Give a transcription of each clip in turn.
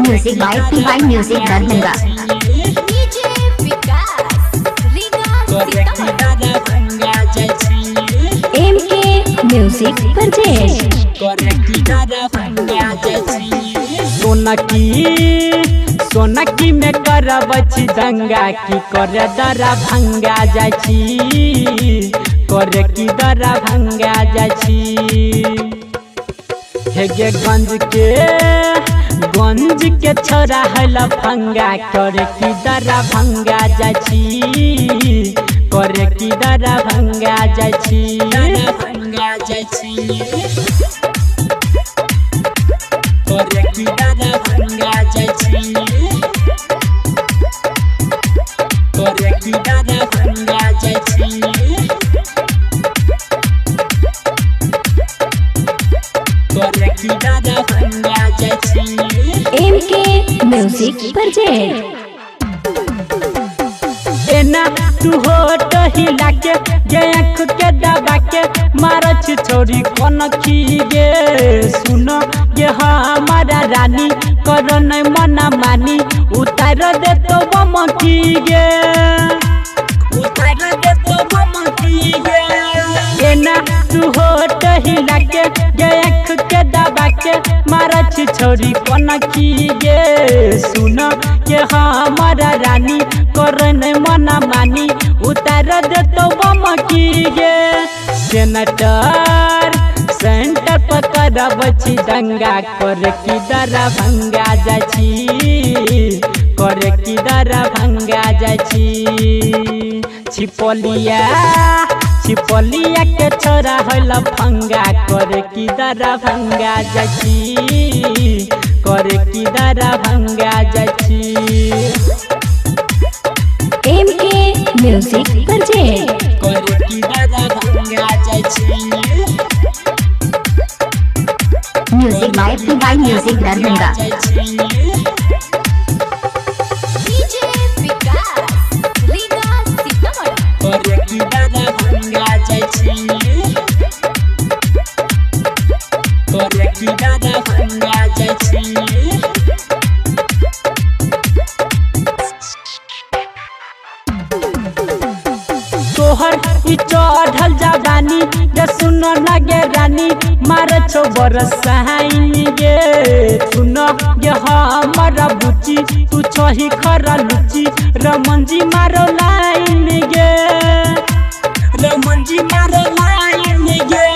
Music by PY Music Darbhanga. DJ Vikas MK Music Purchase. Sonki में करब छी दंगा की करे दरा भंगा जाइ छी करे की दरा भंगा जाइ छी हेगे गंज के छोरा हल भंगा करे की दरा भंगा जाइ छी करे की दरा भंगा जाइ छी भंगा जाइ छी करे की दरा भंगा जाइ छी करे की दरा भंगा जाइ छी करे की दरा भंगा जाइ छी MK Music Purchase. एना तू हो तो हिला के जे आँख के दबा के मारच छोरी कौन की गे सुनो ये हमारा रानी करो नहीं मना मानी उतार दे तो बम की गे उतार दे तो बम की गे एना तू हो तो हिला के जे आँख के दबा के मारच छोरी कौन की गे सुनो ये हमारा रानी करे नहीं मना मानी उतार दे तो बम की गे सेंटर पकड़ब छी दंगा करे की दरा भंगा जाइ छी करे की दरा भंगा जाइ छी छिपलिया के छोरा हल भंगा करे की दरा भंगा जाइ छी करे की दरा भंगा जाइ छी MK Music Purchase. करे की दरा भंगा जाइ छी Music by PY Music Darbhanga. DJ Vikas करे की दरा भंगा जाइ छी करे की दरा भंगा जाइ छी तोहर ई चढ़ल जवानी जे सुनो ना गे रानी मारे छो बरसाइन गे सुनो गे हमारा बुची तू छही खरा लुची रमन जी मारो लाइन गे रमन जी मारो लाइन गे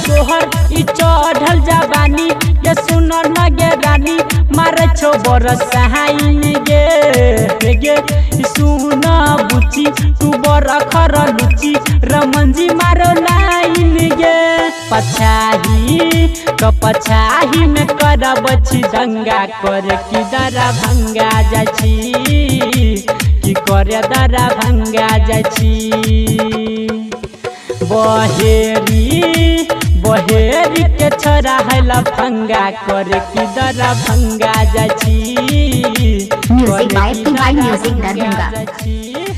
तोहर ई चढ़ल जवानी जे सुनो ना गे रानी मारे छो बरसाइन गे गे सुना बुची तू बड़ा खरा लुची रमन जी मारो लाइन गे पछाही में करब छी दंगा करे की दरा भंगा जाइ छी की करे दरा भंगा जाइ छी बहेरी के छोरा हला भंगा करे की दरा भंगा जाइ छी Music by PY Music Darbhanga.